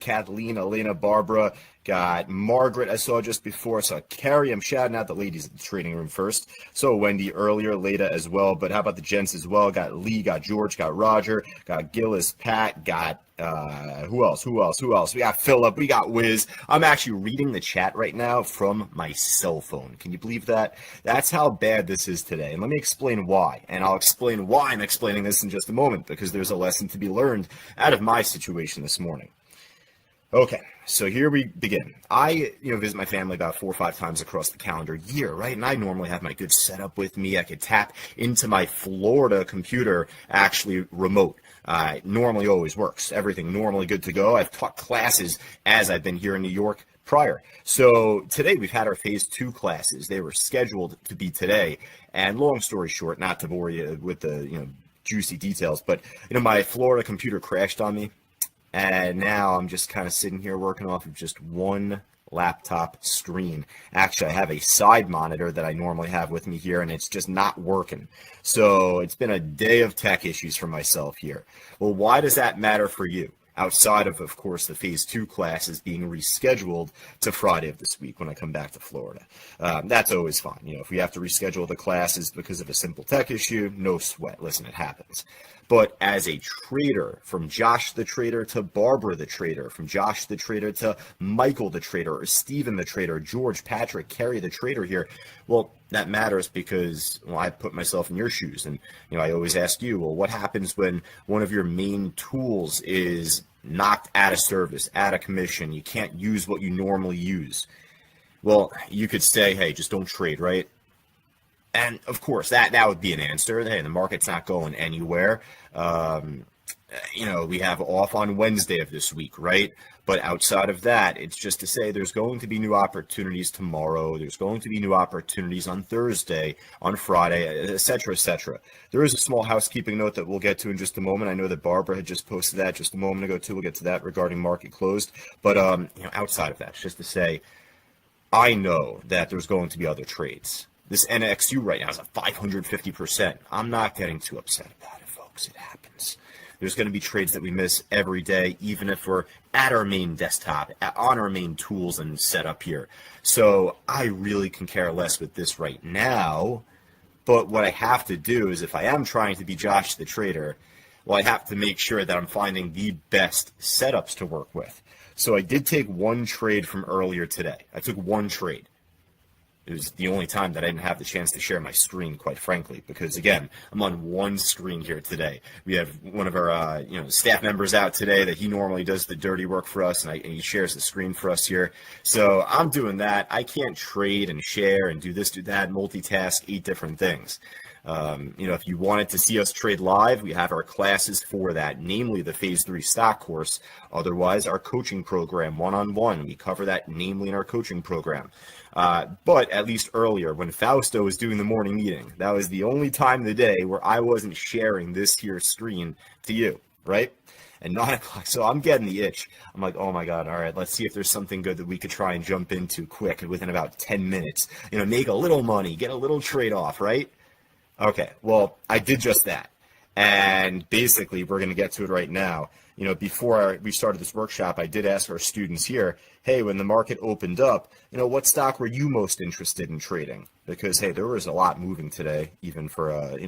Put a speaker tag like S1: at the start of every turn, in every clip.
S1: Kathleen, Elena, Barbara, got Margaret, I saw just before, saw Carrie. I'm shouting out the ladies in the trading room first. So Wendy earlier, Leda as well, but how about the gents as well? Got Lee, got George, got Roger, got Gillis, Pat, got who else? We got Philip, we got Wiz. I'm actually reading the chat right now from my cell phone. Can you believe that? That's how bad this is today. And let me explain why. And I'll explain why I'm explaining this in just a moment, because there's a lesson to be learned out of my situation this morning. Okay, so here we begin. I, visit my family about 4 or 5 times across the calendar year, right? And I normally have my good setup with me. I could tap into my Florida computer, actually remote. Normally always works. Everything normally good to go. I've taught classes as I've been here in New York prior. So today we've had our phase 2 classes. They were scheduled to be today. And long story short, not to bore you with the, juicy details, but, my Florida computer crashed on me. And now I'm just kind of sitting here working off of just one laptop screen. Actually, I have a side monitor that I normally have with me here, and it's just not working. So it's been a day of tech issues for myself here. Well, why does that matter for you? Outside of course, the phase 2 classes being rescheduled to Friday of this week when I come back to Florida. That's always fine. If we have to reschedule the classes because of a simple tech issue, no sweat. Listen, it happens. But as a trader, from Josh the trader to Barbara the trader, from Josh the trader to Michael the trader, or Steven the trader, George, Patrick, Kerry the trader here, well, that matters because, I put myself in your shoes. And, I always ask you, well, what happens when one of your main tools is knocked out of service, out of commission, you can't use what you normally use? Well, you could say, hey, just don't trade, right? And of course, that would be an answer. Hey, the market's not going anywhere. We have off on Wednesday of this week, right? But outside of that, it's just to say there's going to be new opportunities tomorrow. There's going to be new opportunities on Thursday, on Friday, et cetera, et cetera. There is a small housekeeping note that we'll get to in just a moment. I know that Barbara had just posted that just a moment ago, too. We'll get to that regarding market closed. But, outside of that, it's just to say, I know that there's going to be other trades. This NXU right now is at 550%. I'm not getting too upset about it, folks. It happens. There's going to be trades that we miss every day, even if we're at our main desktop, on our main tools and setup here. So I really can care less with this right now. But what I have to do is, if I am trying to be Josh the trader, well, I have to make sure that I'm finding the best setups to work with. So I did take one trade from earlier today. I took one trade. It was the only time that I didn't have the chance to share my screen, quite frankly, because, again, I'm on one screen here today. We have one of our staff members out today that he normally does the dirty work for us, and he shares the screen for us here. So I'm doing that. I can't trade and share and do this, do that, multitask, 8 different things. If you wanted to see us trade live, we have our classes for that, namely the Phase 3 stock course. Otherwise, our coaching program, one-on-one. We cover that, namely in our coaching program. But at least earlier, when Fausto was doing the morning meeting, that was the only time of the day where I wasn't sharing this here screen to you, right? At 9 o'clock, so I'm getting the itch. I'm like, oh my God, all right, let's see if there's something good that we could try and jump into quick within about 10 minutes. Make a little money, get a little trade off, right? Okay, well, I did just that. And basically, we're going to get to it right now. Before we started this workshop, I did ask our students here, hey, when the market opened up, what stock were you most interested in trading? Because, hey, there was a lot moving today, even for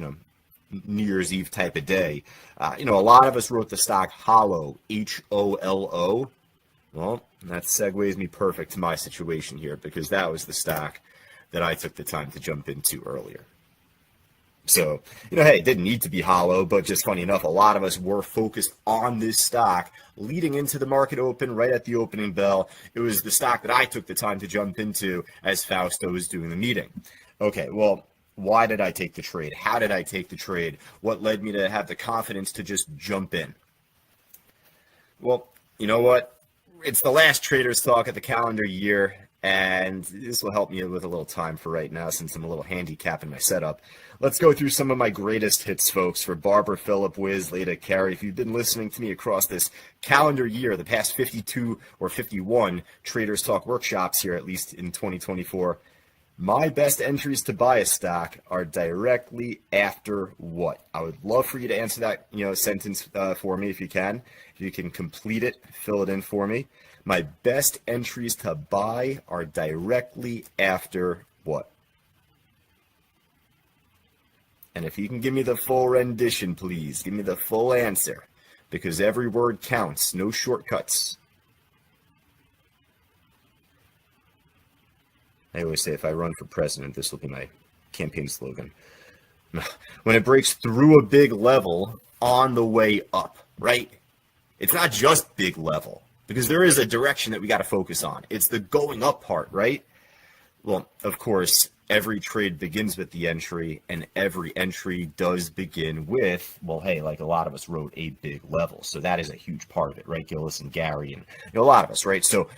S1: New Year's Eve type of day. A lot of us wrote the stock HOLO, HOLO. Well, that segues me perfect to my situation here, because that was the stock that I took the time to jump into earlier. So, hey, it didn't need to be HOLO, but just funny enough, a lot of us were focused on this stock leading into the market open, right at the opening bell. It was the stock that I took the time to jump into as Fausto was doing the meeting. Okay, well, why did I take the trade? How did I take the trade? What led me to have the confidence to just jump in? Well, you know what? It's the last Traders Talk of the calendar year, and this will help me with a little time for right now since I'm a little handicapped in my setup. Let's go through some of my greatest hits, folks, for Barbara, Philip, Wiz, Leda, Carrie. If you've been listening to me across this calendar year, the past 52 or 51 Traders Talk workshops here, at least in 2024, My best entries to buy a stock are directly after what? I would love for you to answer that, sentence for me if you can. If you can complete it, fill it in for me. My best entries to buy are directly after what? And if you can give me the full rendition, please, give me the full answer, because every word counts, no shortcuts. I always say if I run for president, this will be my campaign slogan. When it breaks through a big level on the way up, right? It's not just big level, because there is a direction that we got to focus on. It's the going up part, right? Well, of course, every trade begins with the entry, and every entry does begin with, well, hey, like a lot of us wrote a big level. So that is a huge part of it, right? Gillis and Gary and a lot of us, right? So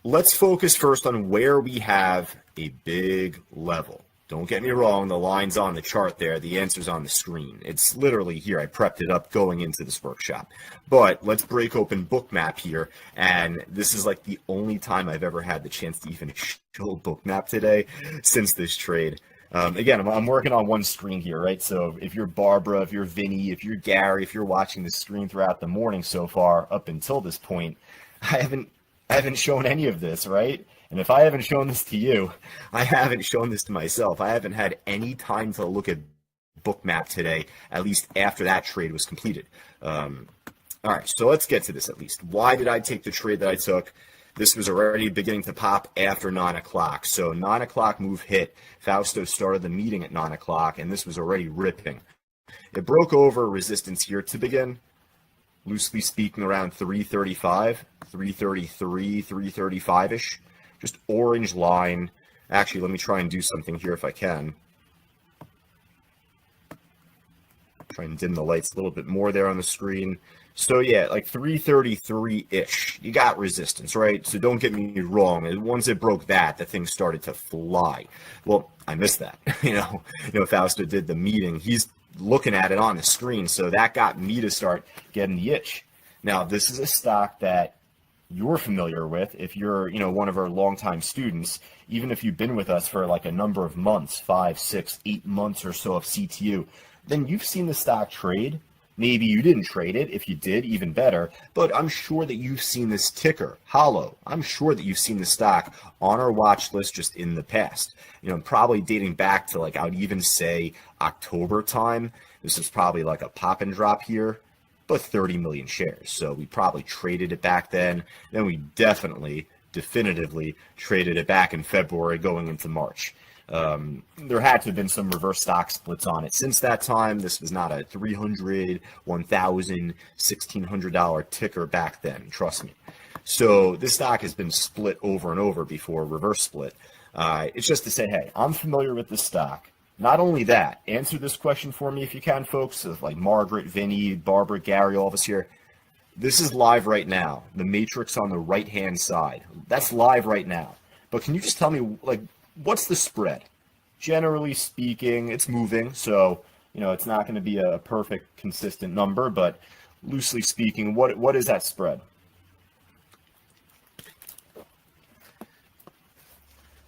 S1: let's focus first on where we have a big level. Don't get me wrong, the line's on the chart there, the answer's on the screen. It's literally here. I prepped it up going into this workshop. But let's break open Bookmap here, and this is like the only time I've ever had the chance to even show Bookmap today since this trade. Again, I'm working on one screen here, right? So if you're Barbara, if you're Vinny, if you're Gary, if you're watching the screen throughout the morning so far up until this point, I haven't shown any of this, right? And if I haven't shown this to you, I haven't shown this to myself. I haven't had any time to look at Bookmap today, at least after that trade was completed. All right, so let's get to this at least. Why did I take the trade that I took? This was already beginning to pop after 9 o'clock. So 9 o'clock move hit. Fausto started the meeting at 9 o'clock, and this was already ripping. It broke over resistance here to begin, loosely speaking, around 335, 333, 335-ish. Just orange line. Actually, let me try and do something here if I can. Try and dim the lights a little bit more there on the screen. So yeah, like 333-ish. You got resistance, right? So don't get me wrong. Once it broke that, the thing started to fly. Well, I missed that. Fausto did the meeting. He's looking at it on the screen, so that got me to start getting the itch. Now, this is a stock that you're familiar with if you're, one of our longtime students, even if you've been with us for like a number of months, 5, 6, 8 months or so of CTU, then you've seen the stock trade. Maybe you didn't trade it. If you did, even better. But I'm sure that you've seen this ticker, HOLO. I'm sure that you've seen the stock on our watch list just in the past. Probably dating back to I would even say October time. This is probably like a pop and drop here, but 30 million shares. So we probably traded it back then. Then we definitively traded it back in February going into March. There had to have been some reverse stock splits on it since that time. This was not a $300, $1,000, $1,600 ticker back then, trust me. So this stock has been split over and over before, reverse split. It's just to say, hey, I'm familiar with this stock. Not only that, answer this question for me if you can, folks, of like Margaret, Vinny, Barbara, Gary, all of us here. This is live right now. The matrix on the right-hand side. That's live right now. But can you just tell me, what's the spread? Generally speaking, it's moving, so, it's not going to be a perfect, consistent number, but loosely speaking, what is that spread?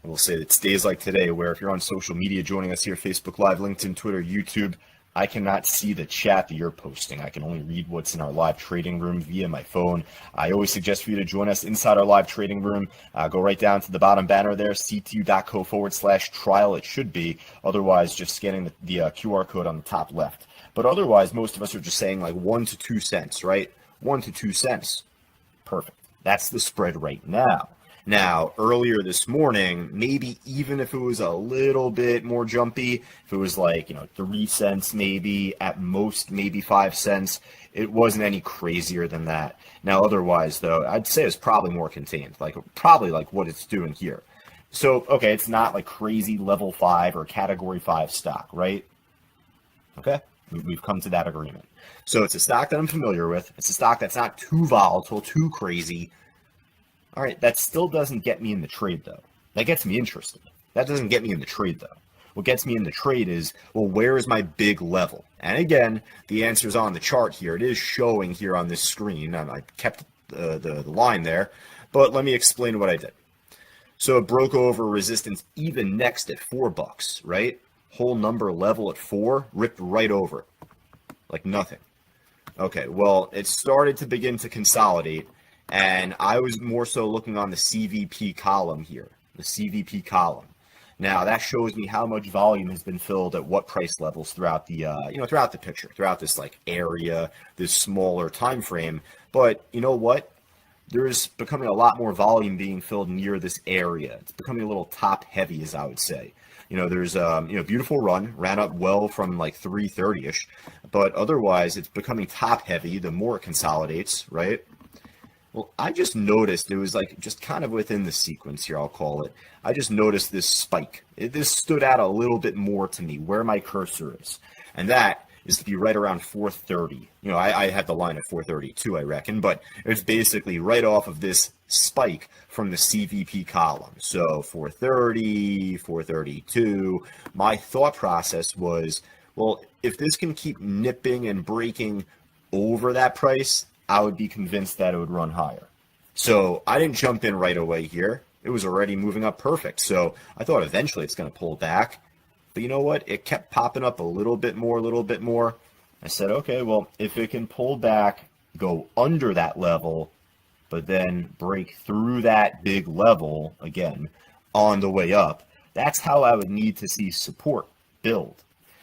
S1: I will say it's days like today where if you're on social media joining us here, Facebook Live, LinkedIn, Twitter, YouTube, I cannot see the chat that you're posting. I can only read what's in our live trading room via my phone. I always suggest for you to join us inside our live trading room. Go right down to the bottom banner there, ctu.co/trial. It should be. Otherwise, just scanning the QR code on the top left. But otherwise, most of us are just saying 1 to 2 cents, right? 1 to 2 cents. Perfect. That's the spread right now. Now, earlier this morning, maybe even if it was a little bit more jumpy, if it was 3 cents maybe, at most maybe 5 cents, it wasn't any crazier than that. Now, otherwise, though, I'd say it's probably more contained, probably what it's doing here. So, okay, it's not crazy level 5 or category 5 stock, right? Okay, we've come to that agreement. So it's a stock that I'm familiar with. It's a stock that's not too volatile, too crazy. All right, that still doesn't get me in the trade, though. That gets me interested. That doesn't get me in the trade, though. What gets me in the trade is, well, where is my big level? And again, the answer is on the chart here. It is showing here on this screen. I kept the line there, but let me explain what I did. So it broke over resistance even next at $4, right? Whole number level at 4, ripped right over like nothing. Okay, well, it started to begin to consolidate, and I was more so looking on the CVP column here, the CVP column. Now that shows me how much volume has been filled at what price levels throughout the throughout the picture, throughout this like area, this smaller time frame. But you know what? There's becoming a lot more volume being filled near this area. It's becoming a little top heavy, as I would say. There's beautiful run, ran up well from like 330-ish, but otherwise it's becoming top heavy the more it consolidates, right? Well, I just noticed it was like just kind of within the sequence here, I'll call it. I just noticed this spike. This stood out a little bit more to me where my cursor is. And that is to be right around 430. I had the line at 432, I reckon, but it's basically right off of this spike from the CVP column. So 430, 432. My thought process was, well, if this can keep nipping and breaking over that price, I would be convinced that it would run higher. So I didn't jump in right away here. It was already moving up perfect. So I thought eventually it's going to pull back. But you know what? It kept popping up a little bit more, a little bit more. I said, okay, well, if it can pull back, go under that level, but then break through that big level again on the way up, that's how I would need to see support build.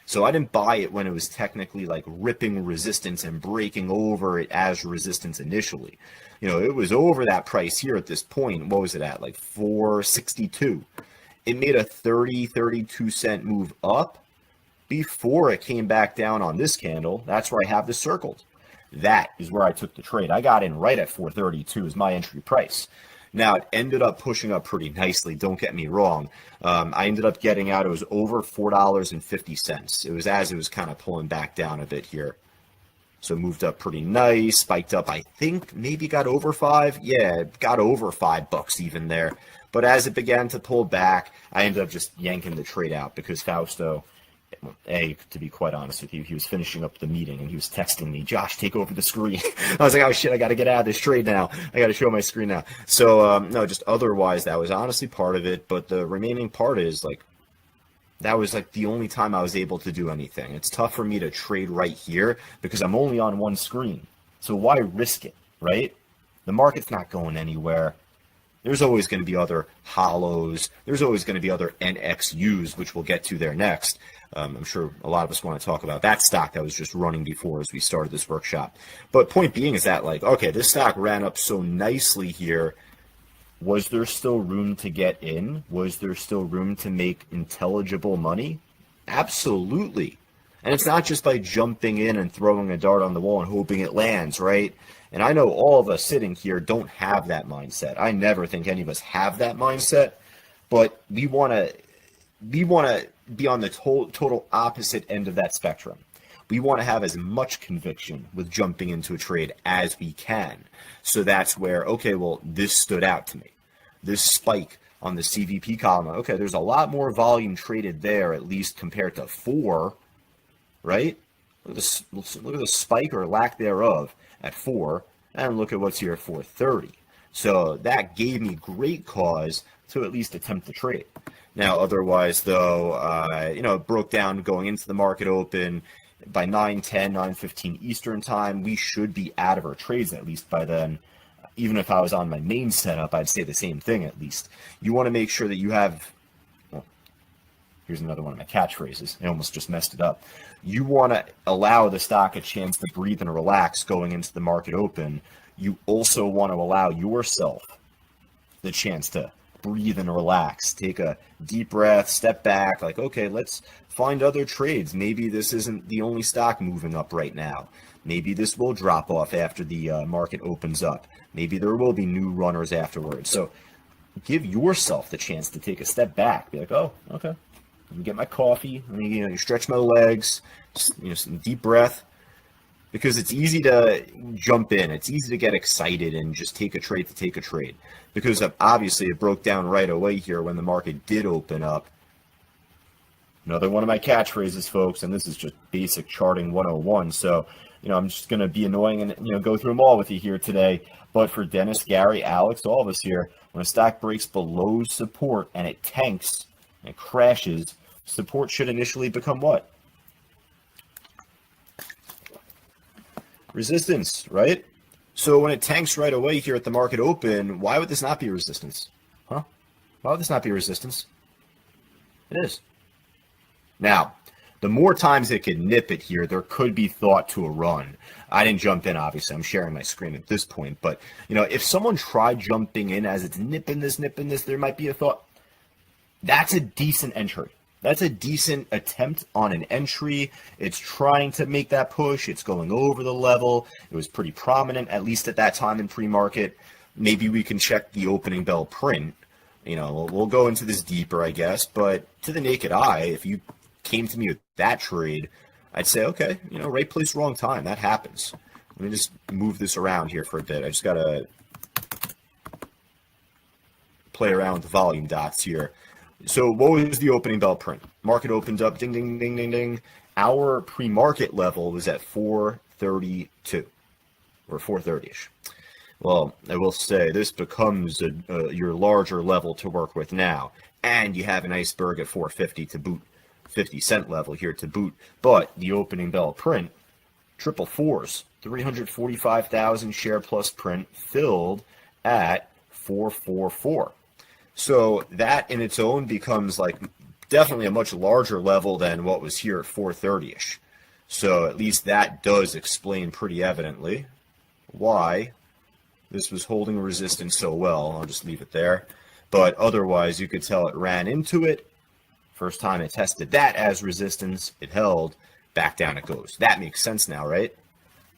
S1: So I didn't buy it when it was technically like ripping resistance and breaking over it as resistance initially. It was over that price here at this point. What was it at? Like 462. It made a 32 cent move up before it came back down on this candle. That's where I have this circled. That is where I took the trade. I got in right at 432 as my entry price. Now, it ended up pushing up pretty nicely. Don't get me wrong. I ended up getting out. It was over $4.50. It was as it was kind of pulling back down a bit here. So moved up pretty nice, spiked up. I think maybe got over $5. Yeah, got over $5 even there. But as it began to pull back, I ended up just yanking the trade out because Fausto, to be quite honest with you, he was finishing up the meeting and he was texting me, Josh, take over the screen. I was like, oh shit, I got to get out of this trade now. I got to show my screen now. So, no, just otherwise, that was honestly part of it. But the remaining part is like, that was like the only time I was able to do anything. It's tough for me to trade right here because I'm only on one screen. So why risk it, right? The market's not going anywhere. There's always going to be other HOLOs. There's always going to be other NXUs, which we'll get to there next. I'm sure a lot of us want to talk about that stock that was just running before as we started this workshop. But point being is that, like, okay, this stock ran up so nicely here. Was there still room to get in? Was there still room to make intelligible money? Absolutely. And it's not just by jumping in and throwing a dart on the wall and hoping it lands, right? And I know all of us sitting here don't have that mindset. I never think any of us have that mindset, but we want to be on the total opposite end of that spectrum. We want to have as much conviction with jumping into a trade as we can. So that's where, okay, well, this stood out to me. This spike on the CVP column, okay, there's a lot more volume traded there, at least compared to 4, right? Look at the spike or lack thereof at 4, and look at what's here at 430. So that gave me great cause to at least attempt to trade. Now, otherwise, though, it broke down going into the market open. By 9:10, 9:15 Eastern time, we should be out of our trades at least by then. Even if I was on my main setup, I'd say the same thing at least. You want to make sure that you have, well, here's another one of my catchphrases. I almost just messed it up. You want to allow the stock a chance to breathe and relax going into the market open. You also want to allow yourself the chance to breathe and relax. Take a deep breath, step back, like, okay, let's find other trades. Maybe this isn't the only stock moving up right now. Maybe this will drop off after the market opens up. Maybe there will be new runners afterwards. So give yourself the chance to take a step back. Be like, oh, okay. Let me get my coffee. Let me, you stretch my legs. Some deep breath. Because it's easy to jump in. It's easy to get excited and just take a trade to take a trade. Because obviously it broke down right away here when the market did open up. Another one of my catchphrases, folks, and this is just basic charting 101. So I'm just going to be annoying and, go through them all with you here today. But for Dennis, Gary, Alex, all of us here, when a stock breaks below support and it tanks and crashes, support should initially become what? Resistance, right? So when it tanks right away here at the market open, why would this not be resistance? Huh? Why would this not be resistance? It is. Now, the more times it can nip it here, there could be thought to a run. I didn't jump in, obviously. I'm sharing my screen at this point. But, if someone tried jumping in as it's nipping this, there might be a thought. That's a decent entry. That's a decent attempt on an entry. It's trying to make that push. It's going over the level. It was pretty prominent, at least at that time in pre-market. Maybe we can check the opening bell print. We'll go into this deeper, I guess. But to the naked eye, if you came to me with that trade, I'd say, okay, right place, wrong time. That happens. Let me just move this around here for a bit. I just got to play around with the volume dots here. So what was the opening bell print? Market opened up, ding, ding, ding, ding, ding. Our pre-market level was at 432 or 430-ish. Well, I will say this becomes your larger level to work with now. And you have an iceberg at 450 to boot. 50-cent level here to boot, but the opening bell print, triple fours, 345,000 share plus print filled at 444. So that in its own becomes like definitely a much larger level than what was here at 430-ish. So at least that does explain pretty evidently why this was holding resistance so well. I'll just leave it there. But otherwise, you could tell it ran into it. First time it tested that as resistance, it held, back down it goes. That makes sense now, right?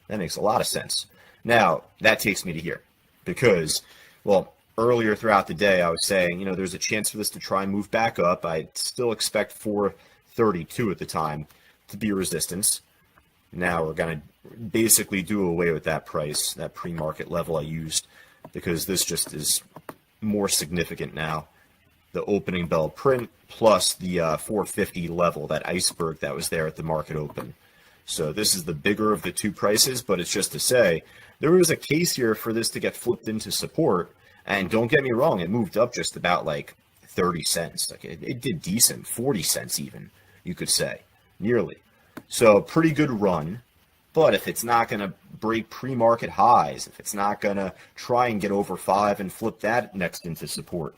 S1: That makes a lot of sense. Now, that takes me to here because, well, earlier throughout the day, I was saying, there's a chance for this to try and move back up. I still expect 432 at the time to be resistance. Now we're going to basically do away with that price, that pre-market level I used, because this just is more significant now. The opening bell print plus the 450 level, that iceberg that was there at the market open. So this is the bigger of the two prices, but it's just to say there was a case here for this to get flipped into support. And don't get me wrong, it moved up just about like 30 cents. Like it did decent, 40 cents even, you could say, nearly. So pretty good run. But if it's not going to break pre-market highs, if it's not going to try and get over 5 and flip that next into support,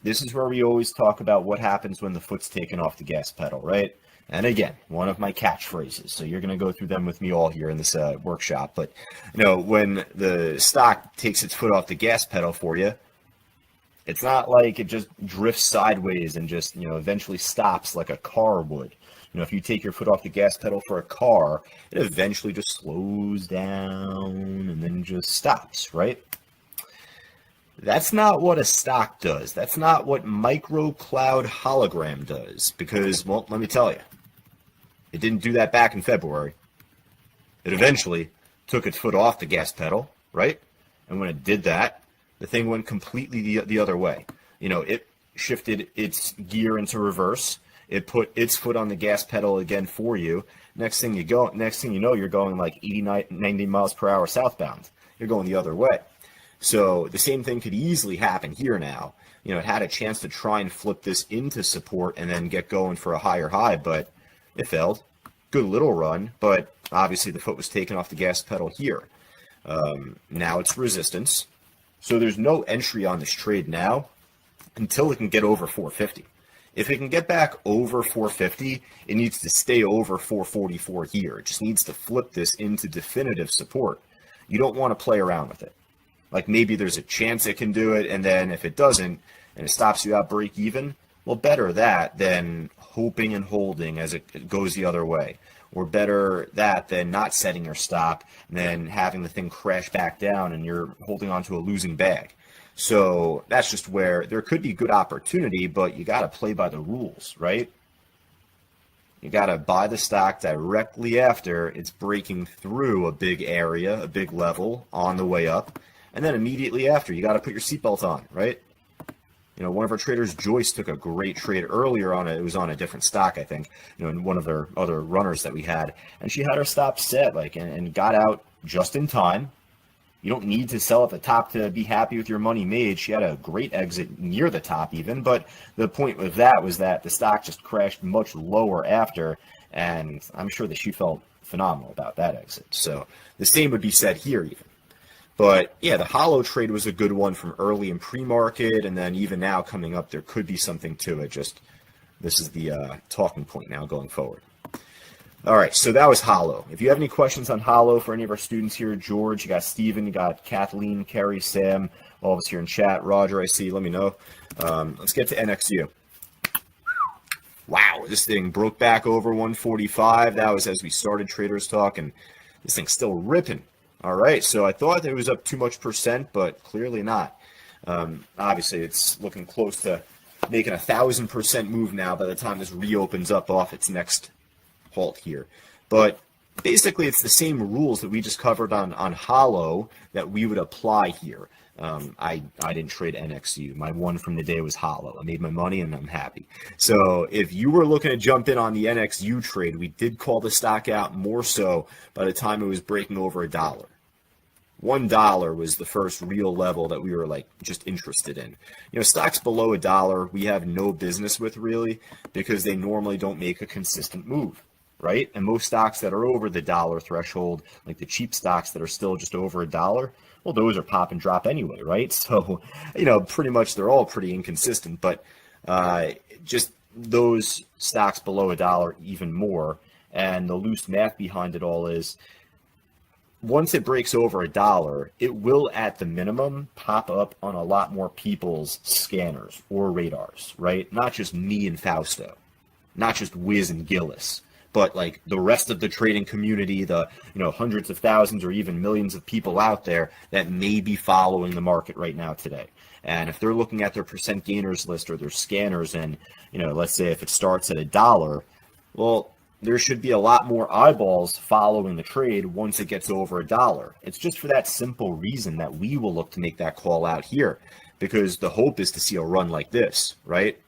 S1: this is where we always talk about what happens when the foot's taken off the gas pedal, right? And again, one of my catchphrases. So you're going to go through them with me all here in this workshop. But, when the stock takes its foot off the gas pedal for you, it's not like it just drifts sideways and just, eventually stops like a car would. If you take your foot off the gas pedal for a car, it eventually just slows down and then just stops, right? That's not what a stock does. That's not what micro cloud hologram does. Because, well, let me tell you, it didn't do that back in February. It eventually took its foot off the gas pedal, right? And when it did that, the thing went completely the other way. It shifted its gear into reverse. It put its foot on the gas pedal again for you. Next thing you know, you're going like 89, 90 miles per hour southbound. You're going the other way. So the same thing could easily happen here now. It had a chance to try and flip this into support and then get going for a higher high, but it failed. Good little run, but obviously the foot was taken off the gas pedal here. Now it's resistance. So there's no entry on this trade now until it can get over 450. If it can get back over 450, it needs to stay over 444 here. It just needs to flip this into definitive support. You don't want to play around with it. Like maybe there's a chance it can do it, and then if it doesn't, and it stops you out break even, well, better that than hoping and holding as it goes the other way. Or better that than not setting your stop and then having the thing crash back down and you're holding on to a losing bag. So that's just where there could be good opportunity, but you got to play by the rules, right? You got to buy the stock directly after it's breaking through a big area, a big level on the way up. And then immediately after, you got to put your seatbelt on, right? One of our traders, Joyce, took a great trade earlier on it was on a different stock, I think, in one of their other runners that we had, and she had her stop set and got out just in time. You don't need to sell at the top to be happy with your money made. She had a great exit near the top even, but the point with that was that the stock just crashed much lower after, and I'm sure that she felt phenomenal about that exit. So the same would be said here even. But yeah, the HOLO trade was a good one from early in pre-market, and then even now coming up, there could be something to it. Just this is the talking point now going forward. All right, so that was HOLO. If you have any questions on HOLO for any of our students here, George, you got Steven, you got Kathleen, Kerry, Sam, all of us here in chat, Roger, I see, let me know. Let's get to NXU. Wow, this thing broke back over 145. That was as we started Traders Talk, and this thing's still ripping. All right, so I thought it was up too much percent, but clearly not. Obviously, it's looking close to making 1,000% move now by the time this reopens up off its next halt here. But basically, it's the same rules that we just covered on HOLO that we would apply here. I didn't trade NXU. My one from the day was HOLO. I made my money and I'm happy. So if you were looking to jump in on the NXU trade, we did call the stock out more so by the time it was breaking over $1. $1 was the first real level that we were just interested in. Stocks below $1 we have no business with really because they normally don't make a consistent move. Right? And most stocks that are over the dollar threshold, like the cheap stocks that are still just over $1, well, those are pop and drop anyway, right? So, pretty much they're all pretty inconsistent, but just those stocks below $1 even more. And the loose math behind it all is once it breaks over $1, it will at the minimum pop up on a lot more people's scanners or radars, right? Not just me and Fausto, not just Wiz and Gillis, but the rest of the trading community, the hundreds of thousands or even millions of people out there that may be following the market right now today. And if they're looking at their percent gainers list or their scanners and, let's say if it starts at $1, well, there should be a lot more eyeballs following the trade once it gets over $1. It's just for that simple reason that we will look to make that call out here because the hope is to see a run like this, right?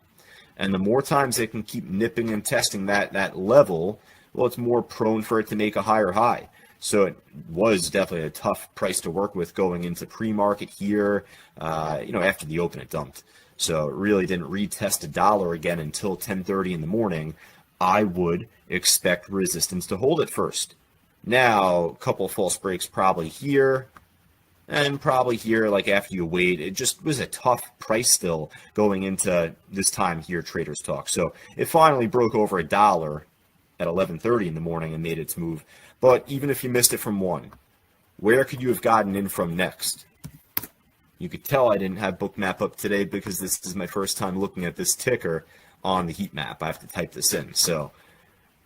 S1: And the more times they can keep nipping and testing that level, well, it's more prone for it to make a higher high. So it was definitely a tough price to work with going into pre-market here. After the open, it dumped. So it really didn't retest $1 again until 10:30 in the morning. I would expect resistance to hold it first. Now, a couple false breaks probably here. And probably here, after you wait, it just was a tough price still going into this time here, Traders Talk. So it finally broke over $1 at 11:30 in the morning and made its move. But even if you missed it from one, where could you have gotten in from next? You could tell I didn't have Bookmap up today because this is my first time looking at this ticker on the heat map. I have to type this in. So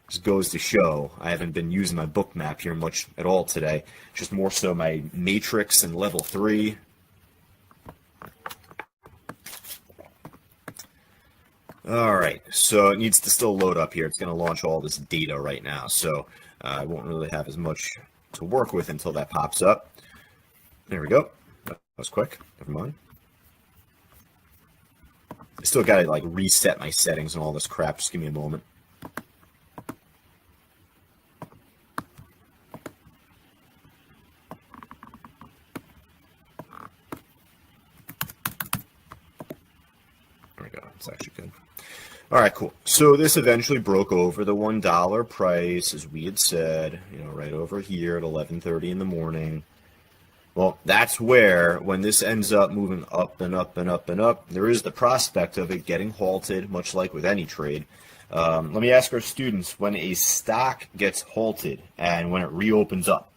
S1: just goes to show I haven't been using my Bookmap here much at all today. Just more so my matrix and level 3. All right, so it needs to still load up here. It's going to launch all this data right now, so I won't really have as much to work with until that pops up. There we go. That was quick. Never mind. I still got to reset my settings and all this crap. Just give me a moment. It's actually good. All right, cool. So this eventually broke over the $1 price, as we had said, right over here at 11:30 in the morning. Well, that's where, when this ends up moving up and up and up and up, there is the prospect of it getting halted, much like with any trade. Let me ask our students, when a stock gets halted and when it reopens up,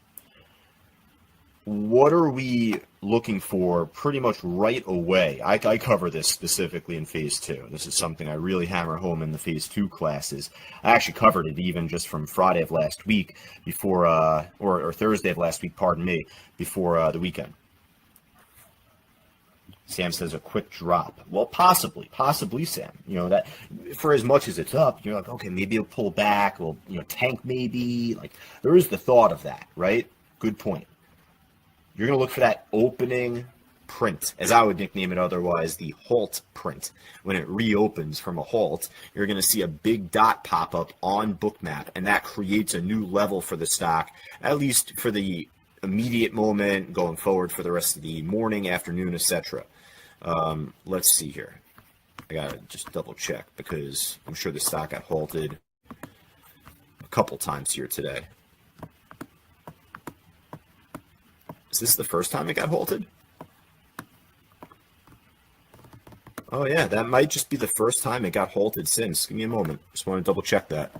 S1: what are we looking for pretty much right away? I cover this specifically in Phase 2. This is something I really hammer home in the Phase 2 classes. I actually covered it even just from Friday of last week before, or Thursday of last week, pardon me, before the weekend. Sam says a quick drop. Well, possibly, Sam. That for as much as it's up, you're like, okay, maybe it'll pull back, or tank maybe. There is the thought of that, right? Good point. You're going to look for that opening print, as I would nickname it otherwise, the halt print. When it reopens from a halt, you're going to see a big dot pop up on Bookmap, and that creates a new level for the stock, at least for the immediate moment, going forward for the rest of the morning, afternoon, etc. Let's see here. I got to just double check because I'm sure the stock got halted a couple times here today. Is this the first time it got halted? Oh yeah, that might just be the first time it got halted since. Give me a moment. Just want to double check that.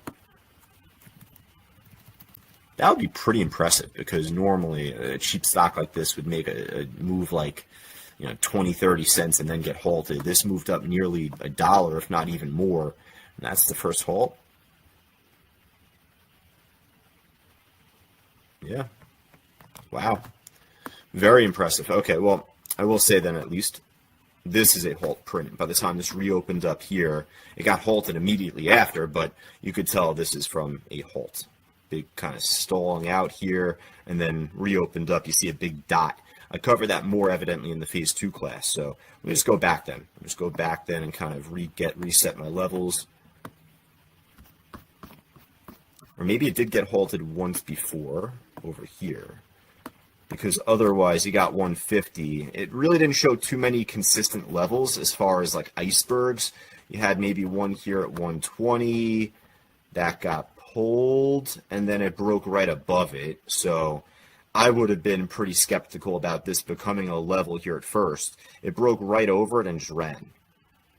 S1: That would be pretty impressive because normally a cheap stock like this would make a move like 20, 30 cents and then get halted. This moved up nearly $1, if not even more. And that's the first halt. Yeah. Wow. Very impressive. Okay, well, I will say then at least this is a halt print. By the time this reopened up here, it got halted immediately after, but you could tell this is from a halt. Big kind of stalling out here, and then reopened up. You see a big dot. I covered that more evidently in the phase 2 class. So let me just go back then. Just go back then and kind of reset my levels. Or maybe it did get halted once before over here, because otherwise you got 150. It really didn't show too many consistent levels as far as like icebergs. You had maybe one here at 120 that got pulled, and then it broke right above it. So I would have been pretty skeptical about this becoming a level here at first. It broke right over it and just ran.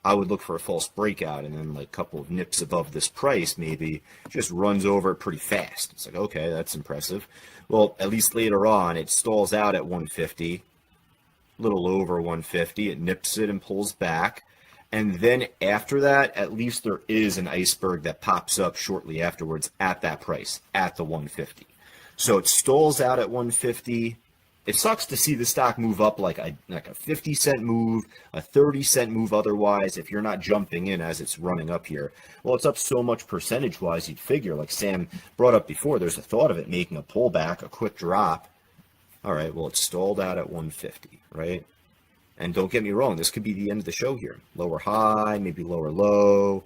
S1: I would look for a false breakout, and then like a couple of nips above this price maybe just runs over it pretty fast. It's like, okay, that's impressive. Well, at least later on, it stalls out at 150, a little over 150. It nips it and pulls back. And then after that, at least there is an iceberg that pops up shortly afterwards at that price, at the 150. So it stalls out at 150. It sucks to see the stock move up like a 50-cent move, a 30-cent move otherwise, if you're not jumping in as it's running up here. Well, it's up so much percentage-wise, you'd figure, like Sam brought up before, there's a thought of it making a pullback, a quick drop. All right, well, it stalled out at 150, right? And don't get me wrong, this could be the end of the show here. Lower high, maybe lower low.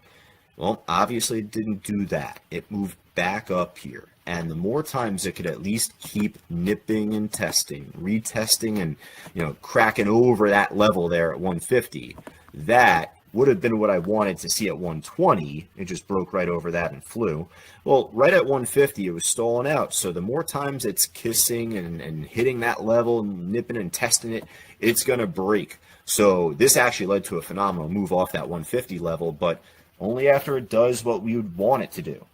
S1: Well, obviously it didn't do that. It moved back up here. And the more times it could at least keep nipping and testing, retesting, and cracking over that level there at 150, that would have been what I wanted to see at 120. It just broke right over that and flew. Well, right at 150, it was stalling out. So the more times it's kissing and hitting that level, nipping and testing it, it's going to break. So this actually led to a phenomenal move off that 150 level, but only after it does what we would want it to do.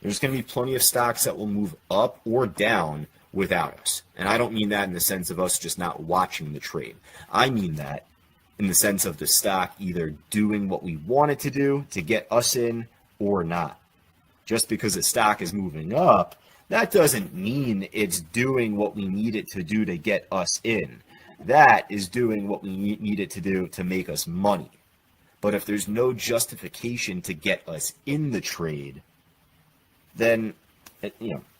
S1: There's going to be plenty of stocks that will move up or down without us. And I don't mean that in the sense of us just not watching the trade. I mean that in the sense of the stock either doing what we want it to do to get us in or not. Just because the stock is moving up, that doesn't mean it's doing what we need it to do to get us in. That is doing what we need it to do to make us money. But if there's no justification to get us in the trade, then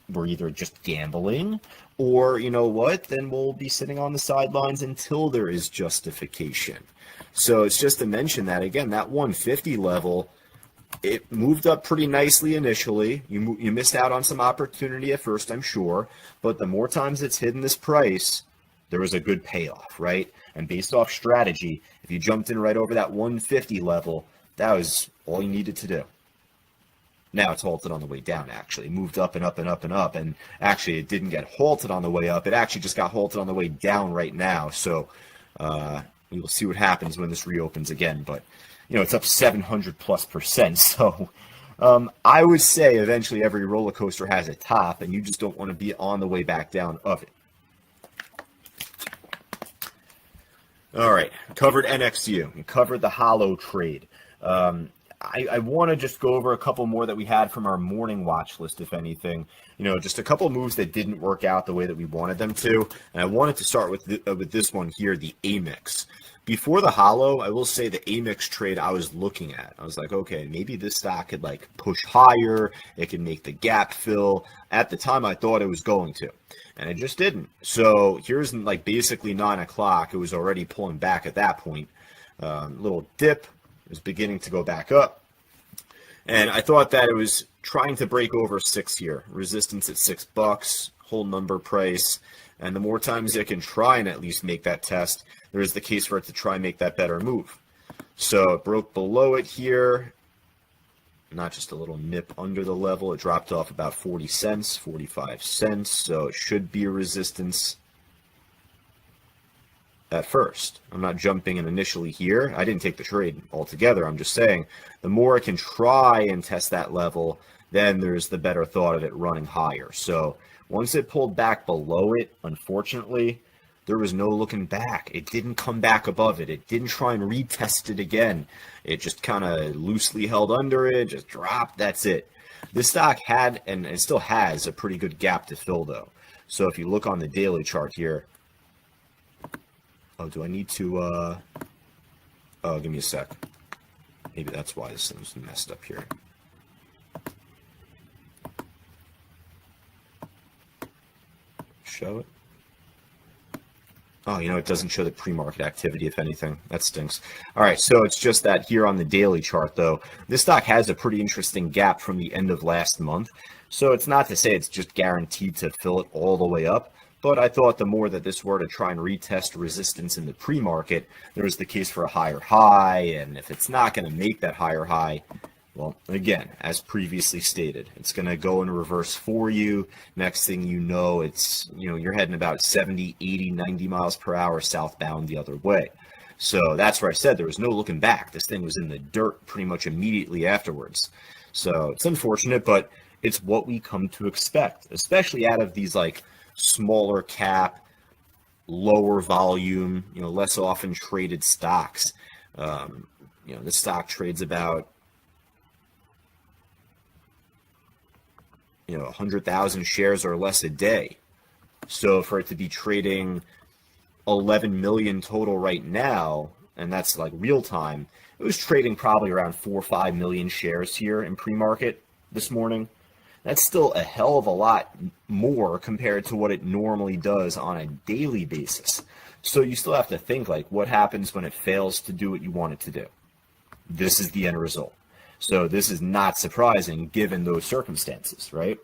S1: we're either just gambling, or then we'll be sitting on the sidelines until there is justification. So it's just to mention that again, that 150 level, it moved up pretty nicely initially. You missed out on some opportunity at first, I'm sure, but the more times it's hidden this price, there was a good payoff, right? And based off strategy, if you jumped in right over that 150 level, that was all you needed to do. Now it's halted on the way down, actually. It moved up and up and up and up, and actually it didn't get halted on the way up. It actually just got halted on the way down right now. So we will see what happens when this reopens again. But, it's up 700+%. So I would say eventually every roller coaster has a top, and you just don't want to be on the way back down of it. All right, covered NXU. We covered the HOLO trade. I want to just go over a couple more that we had from our morning watch list, if anything. Just a couple moves that didn't work out the way that we wanted them to. And I wanted to start with this one here, the AMEX. before the hollow, I will say the Amex trade I was looking at, I was like, okay, maybe this stock could like push higher. It can make the gap fill. At the time, I thought it was going to, and it just didn't. So here's like basically 9 o'clock. It was already pulling back at that point. Little dip. It was beginning to go back up. And I thought that it was trying to break over 6 here. Resistance at $6, whole number price. And the more times it can try and at least make that test, there is the case for it to try and make that better move. So it broke below it here. Not just a little nip under the level. It dropped off about 40 cents, 45 cents. So it should be a resistance at first. I'm not jumping in initially here. I didn't take the trade altogether. I'm just saying the more it can try and test that level, then there's the better thought of it running higher. So once it pulled back below it, unfortunately, there was no looking back. It didn't come back above it. It didn't try and retest it again. It just kind of loosely held under it, just dropped. That's it. This stock had, and it still has, a pretty good gap to fill, though. So if you look on the daily chart here, oh, do I need to, oh, give me a sec. Maybe that's why this thing's messed up here. Show it. Oh, it doesn't show the pre-market activity, if anything. That stinks. All right, so it's just that here on the daily chart, though, this stock has a pretty interesting gap from the end of last month. So it's not to say it's just guaranteed to fill it all the way up. But I thought the more that this were to try and retest resistance in the pre-market, there was the case for a higher high. And if it's not going to make that higher high, well, again, as previously stated, it's going to go in reverse for you. Next thing you know, it's, you're heading about 70, 80, 90 miles per hour southbound the other way. So that's where I said there was no looking back. This thing was in the dirt pretty much immediately afterwards. So it's unfortunate, but it's what we come to expect, especially out of these like smaller cap, lower volume, less often traded stocks. The stock trades about 100,000 shares or less a day. So for it to be trading 11 million total right now, and that's like real time, it was trading probably around 4 or 5 million shares here in pre-market this morning. That's still a hell of a lot more compared to what it normally does on a daily basis. So you still have to think like what happens when it fails to do what you want it to do. This is the end result. So this is not surprising given those circumstances, right?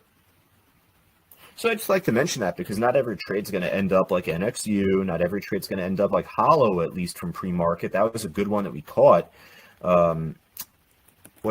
S1: So I'd just like to mention that because not every trade's going to end up like NXU. Not every trade's going to end up like HOLO, at least from pre-market. That was a good one that we caught. What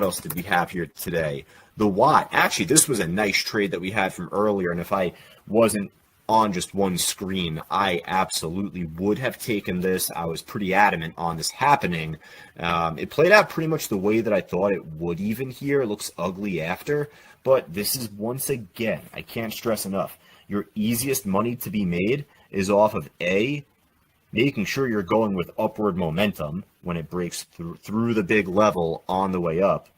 S1: else did we have here today? The Watt. Actually, this was a nice trade that we had from earlier. And if I wasn't on just one screen, I absolutely would have taken this. I was pretty adamant on this happening. It played out pretty much the way that I thought it would even here. It looks ugly after. But this is, once again, I can't stress enough, your easiest money to be made is off of A, making sure you're going with upward momentum when it breaks through the big level on the way up.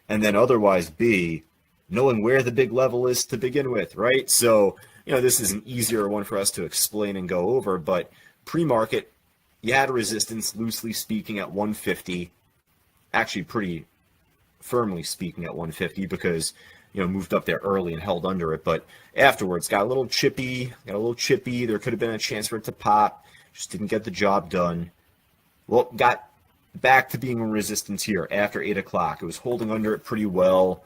S1: And then otherwise B, knowing where the big level is to begin with, right? So, this is an easier one for us to explain and go over, but pre-market, you had a resistance, loosely speaking, at 150, actually pretty firmly speaking at 150 because, moved up there early and held under it, but afterwards got a little chippy. There could have been a chance for it to pop, just didn't get the job done. Well, got back to being a resistance here after 8 o'clock. It was holding under it pretty well.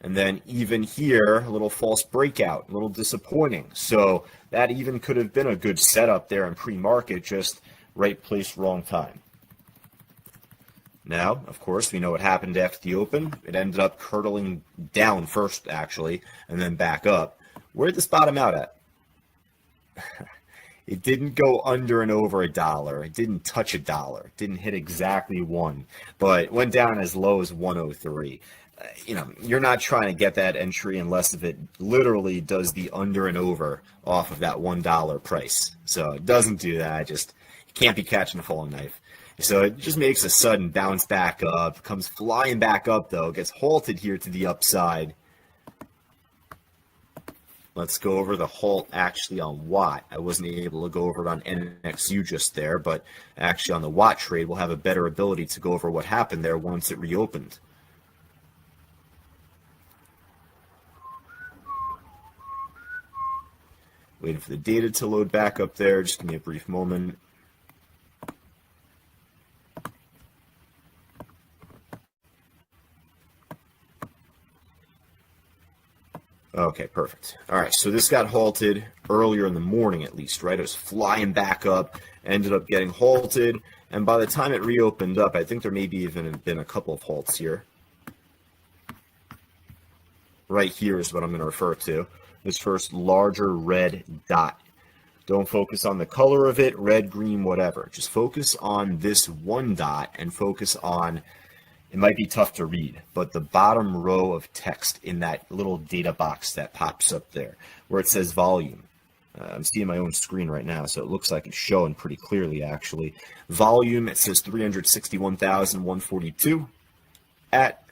S1: And then even here, a little false breakout, a little disappointing. So that even could have been a good setup there in pre-market, just right place, wrong time. Now, of course, we know what happened after the open. It ended up curdling down first, actually, and then back up. Where did this bottom out at? It didn't go under and over $1. It didn't touch $1. It didn't hit exactly one, but it went down as low as 103. You're not trying to get that entry unless if it literally does the under and over off of that $1 price. So it doesn't do that. You can't be catching a falling knife. So it just makes a sudden bounce back up, comes flying back up though, gets halted here to the upside. Let's go over the halt actually on Watt. I wasn't able to go over it on NXU just there, but actually on the Watt trade, we'll have a better ability to go over what happened there once it reopened. Waiting for the data to load back up there. Just give me a brief moment. Okay, perfect. All right, so this got halted earlier in the morning at least, right? It was flying back up, ended up getting halted, and by the time it reopened up, I think there maybe even been a couple of halts here. Right here is what I'm going to refer to. This first larger red dot. Don't focus on the color of it, red, green, whatever. Just focus on this one dot and focus on, it might be tough to read, but the bottom row of text in that little data box that pops up there where it says volume. I'm seeing my own screen right now, so it looks like it's showing pretty clearly, actually. Volume, it says 361,142 at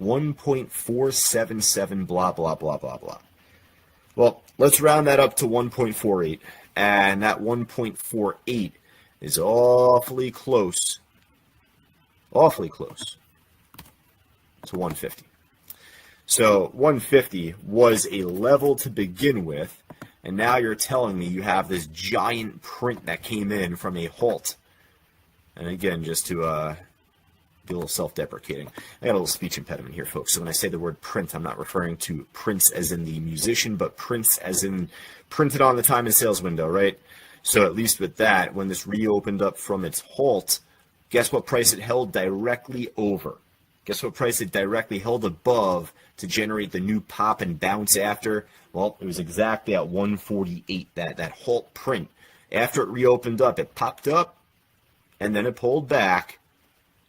S1: 1.477, blah, blah, blah, blah, blah. Well, let's round that up to 1.48, and that 1.48 is awfully close to 150. So 150 was a level to begin with, and now you're telling me you have this giant print that came in from a halt. And again, just to be a little self-deprecating, I got a little speech impediment here, folks. So when I say the word print, I'm not referring to Prince as in the musician, but Prince as in printed on the time and sales window, right? So at least with that, when this reopened up from its halt, guess what price it held directly over? Guess what price it directly held above to generate the new pop and bounce after? Well, it was exactly at 148, that halt print. After it reopened up, it popped up, and then it pulled back.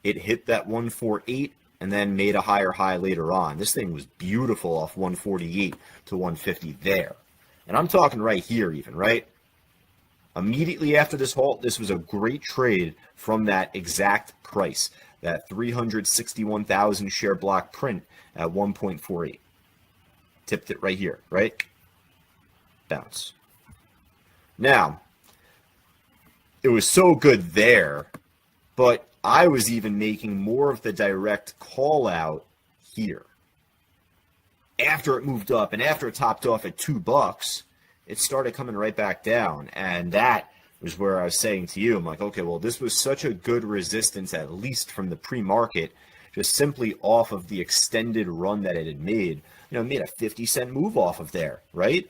S1: It hit that 148, and then made a higher high later on. This thing was beautiful off 148 to 150 there. And I'm talking right here even, right? Immediately after this halt, this was a great trade from that exact price, that 361,000 share block print at 1.48. Tipped it right here, right? Bounce. Now, it was so good there, but I was even making more of the direct call out here. After it moved up and after it topped off at $2, it started coming right back down. And that was where I was saying to you, I'm like, okay, well, this was such a good resistance, at least from the pre-market, just simply off of the extended run that it had made. You know, it made a 50-cent move off of there, right?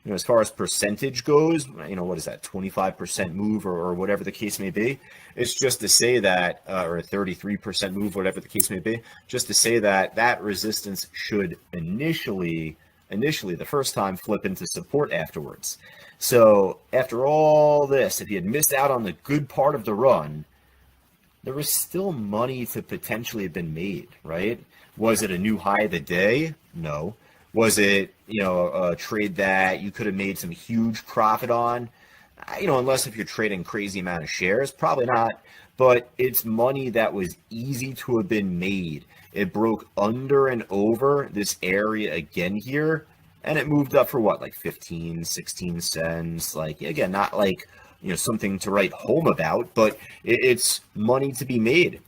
S1: You know, as far as percentage goes, you know, what is that, 25% move or whatever the case may be? It's just to say that, or a 33% move, whatever the case may be, just to say that that resistance should initially the first time flip into support afterwards. So after all this, if you had missed out on the good part of the run, there was still money to potentially have been made, right? Was it a new high of the day? No. Was it, you know, a trade that you could have made some huge profit on? You know, unless if you're trading crazy amount of shares, probably not. But it's money that was easy to have been made. It broke under and over this area again here, and it moved up for what, like 15, 16 cents. Like, again, not like, you know, something to write home about, but it's money to be made.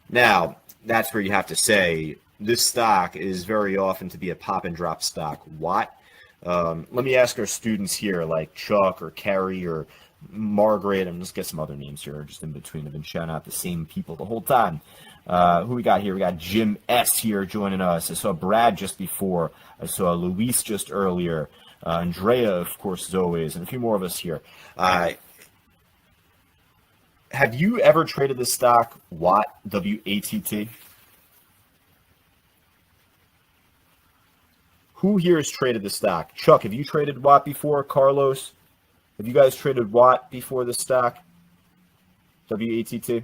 S1: Now, that's where you have to say this stock is very often to be a pop and drop stock. What? Let me ask our students here, like Chuck or Carrie or Margaret. I'm just get some other names here just in between. I've been shouting out the same people the whole time. Who we got here? We got Jim S. here joining us. I saw Brad just before. I saw Luis just earlier. Andrea, of course, as always, and a few more of us here. Have you ever traded the stock Watt, W-A-T-T? Who here has traded the stock? Chuck, have you traded Watt before? Carlos, have you guys traded Watt before the stock? W-A-T-T?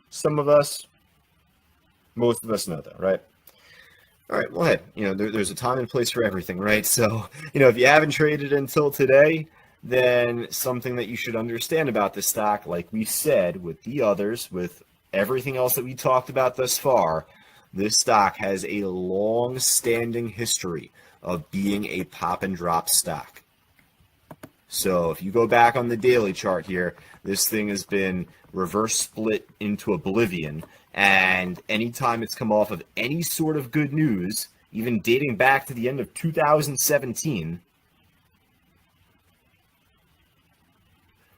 S1: Some of us, most of us know that, right? All right, well, hey, you know, there's a time and place for everything, right? So, you know, if you haven't traded until today, then something that you should understand about this stock, like we said, with the others, with everything else that we talked about thus far, this stock has a long-standing history of being a pop and drop stock. So if you go back on the daily chart here, this thing has been reverse split into oblivion, and anytime it's come off of any sort of good news, even dating back to the end of 2017.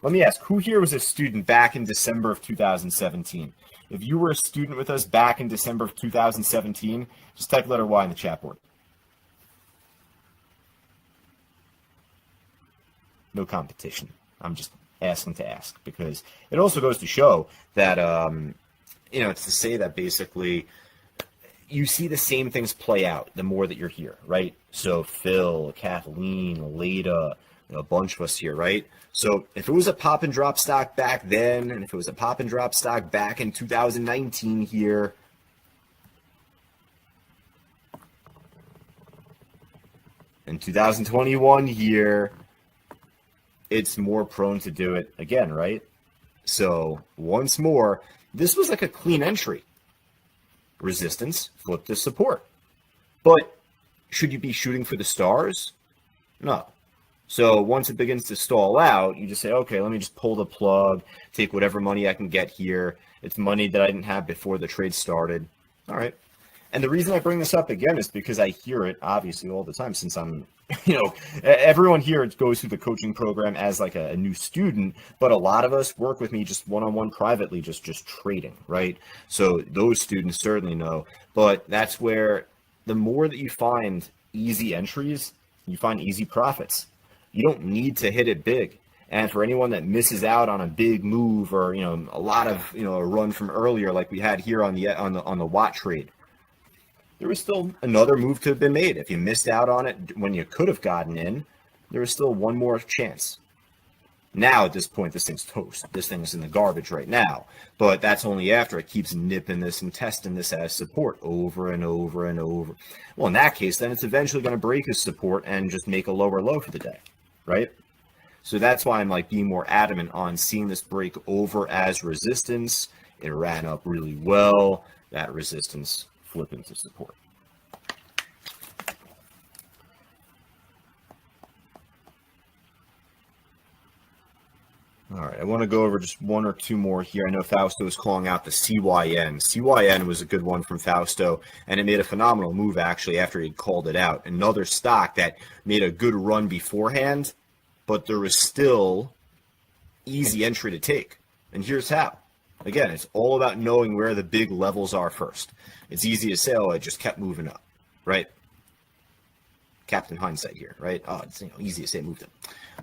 S1: Let me ask, who here was a student back in December of 2017? If you were a student with us back in December of 2017, just type letter Y in the chat board. No competition. I'm just asking to ask, because it also goes to show that, it's to say that basically you see the same things play out the more that you're here, right? So Phil, Kathleen, Leda, a bunch of us here, right? So if it was a pop and drop stock back then, and if it was a pop and drop stock back in 2019 here, in 2021 here, it's more prone to do it again, right? So once more, this was like a clean entry. Resistance, flip to support. But should you be shooting for the stars? No. So once it begins to stall out, you just say, okay, let me just pull the plug, take whatever money I can get here. It's money that I didn't have before the trade started. All right. And the reason I bring this up again is because I hear it obviously all the time, since I'm, everyone here goes through the coaching program as like a new student, but a lot of us work with me just one-on-one privately, just trading, right? So those students certainly know, but that's where the more that you find easy entries, you find easy profits. You don't need to hit it big. And for anyone that misses out on a big move or, a lot of, a run from earlier, like we had here on the Watt trade, there was still another move to have been made. If you missed out on it when you could have gotten in, there was still one more chance. Now, at this point, this thing's toast. This thing's in the garbage right now. But that's only after it keeps nipping this and testing this as support over and over and over. Well, in that case, then it's eventually going to break as support and just make a lower low for the day, right? So that's why I'm being more adamant on seeing this break over as resistance. It ran up really well. That resistance flip into support. All right, I want to go over just one or two more here. I know Fausto was calling out the CYN. CYN was a good one from Fausto, and it made a phenomenal move, actually, after he called it out. Another stock that made a good run beforehand, but there was still easy entry to take. And here's how. Again, it's all about knowing where the big levels are first. It's easy to say, oh, it just kept moving up, right? Captain Hindsight here, right? Oh, it's easy to say it moved up.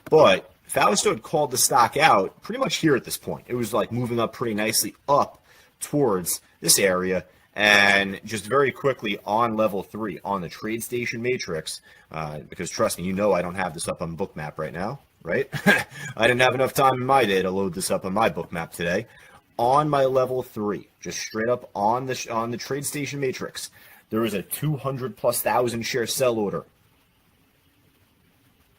S1: But Fausto had called the stock out pretty much here at this point. It was moving up pretty nicely up towards this area, and just very quickly on level 3 on the trade station matrix, because trust me, I don't have this up on Bookmap right now, right? I didn't have enough time in my day to load this up on my Bookmap today. On my level 3, just straight up on the trade station matrix, there was a 200,000+ share sell order.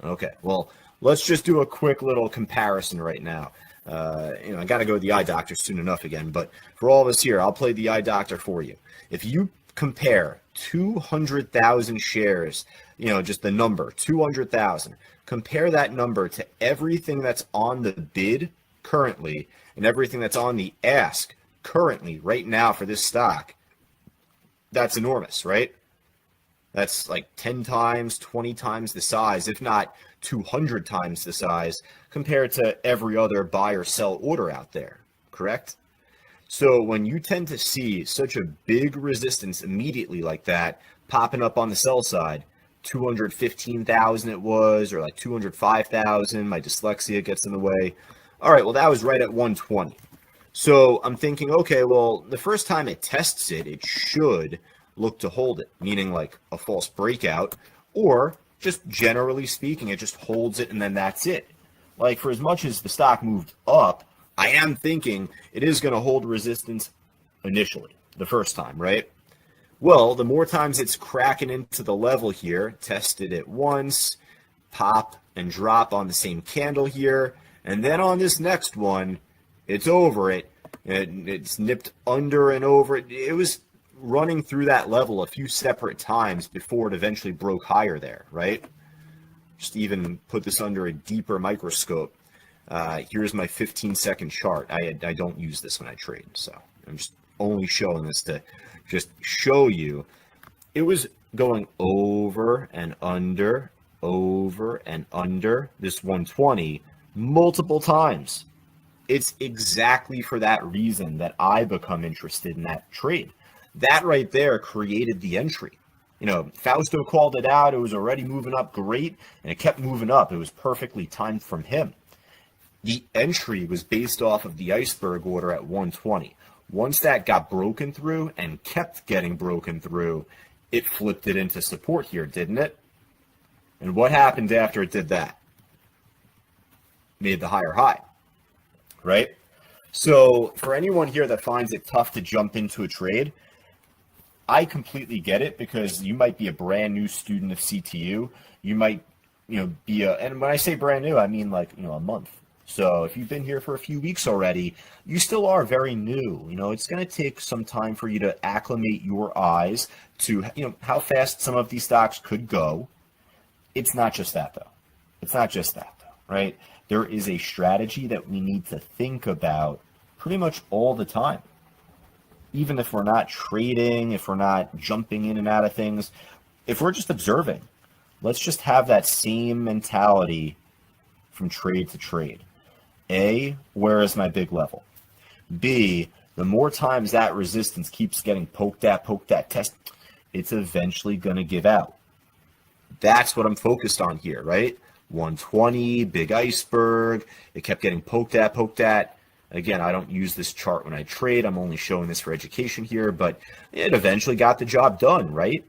S1: Okay, well, let's just do a quick little comparison right now. I got to go to the eye doctor soon enough again, but for all of us here, I'll play the eye doctor for you. If you compare 200,000 shares, just the number 200,000, compare that number to everything that's on the bid currently and everything that's on the ask currently right now for this stock, that's enormous, right? That's 10 times, 20 times the size, if not 200 times the size compared to every other buy or sell order out there, correct? So when you tend to see such a big resistance immediately like that popping up on the sell side, 215,000 it was, or 205,000, my dyslexia gets in the way. All right, well, that was right at 120. So I'm thinking, okay, well, the first time it tests it, it should look to hold it, meaning a false breakout, or just generally speaking, it just holds it and then that's it. For as much as the stock moved up, I am thinking it is going to hold resistance initially, the first time, right? Well, the more times it's cracking into the level here, tested it once, pop, and drop on the same candle here. And then on this next one, it's over it. It's nipped under and over it. It was running through that level a few separate times before it eventually broke higher there, right? Just even put this under a deeper microscope. Here's my 15-second chart. I don't use this when I trade, so I'm just only showing this to just show you. It was going over and under this 120 multiple times. It's exactly for that reason that I become interested in that trade. That right there created the entry. You know, Fausto called it out. It was already moving up great, and it kept moving up. It was perfectly timed from him. The entry was based off of the iceberg order at 120. Once that got broken through and kept getting broken through, it flipped it into support here, didn't it? And what happened after it did that? Made the higher high, right? So for anyone here that finds it tough to jump into a trade, I completely get it, because you might be a brand new student of CTU. You might, be and when I say brand new, I mean like, a month. So if you've been here for a few weeks already, you still are very new. It's going to take some time for you to acclimate your eyes to, how fast some of these stocks could go. It's not just that, though. Right? There is a strategy that we need to think about pretty much all the time. Even if we're not trading, if we're not jumping in and out of things, if we're just observing, let's just have that same mentality from trade to trade. A, where is my big level? B, the more times that resistance keeps getting poked at, test, it's eventually going to give out. That's what I'm focused on here, right? 120, big iceberg. It kept getting poked at. Again, I don't use this chart when I trade. I'm only showing this for education here, but it eventually got the job done, right?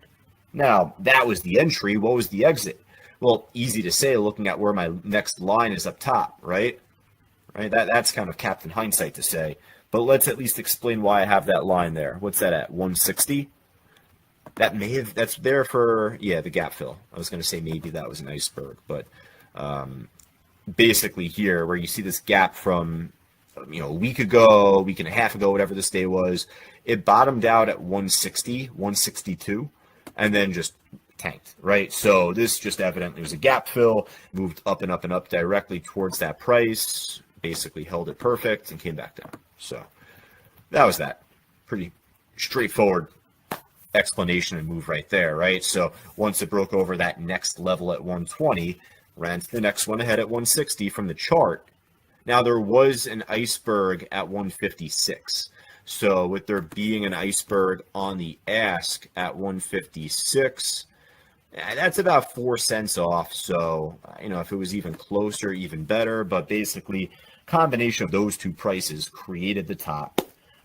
S1: Now, that was the entry. What was the exit? Well, easy to say looking at where my next line is up top, right? That's kind of Captain Hindsight to say, but let's at least explain why I have that line there. What's that at, 160? That's there for, the gap fill. I was going to say maybe that was an iceberg, but basically here where you see this gap from a week ago, week and a half ago, whatever this day was, it bottomed out at 160, 162, and then just tanked, right? So this just evidently was a gap fill, moved up and up and up directly towards that price, basically held it perfect and came back down. So that was that. Pretty straightforward explanation and move right there, right? So once it broke over that next level at 120, ran to the next one ahead at 160 from the chart. Now, there was an iceberg at 156. So with there being an iceberg on the ask at 156, that's about 4 cents off. So, if it was even closer, even better. But basically, combination of those two prices created the top.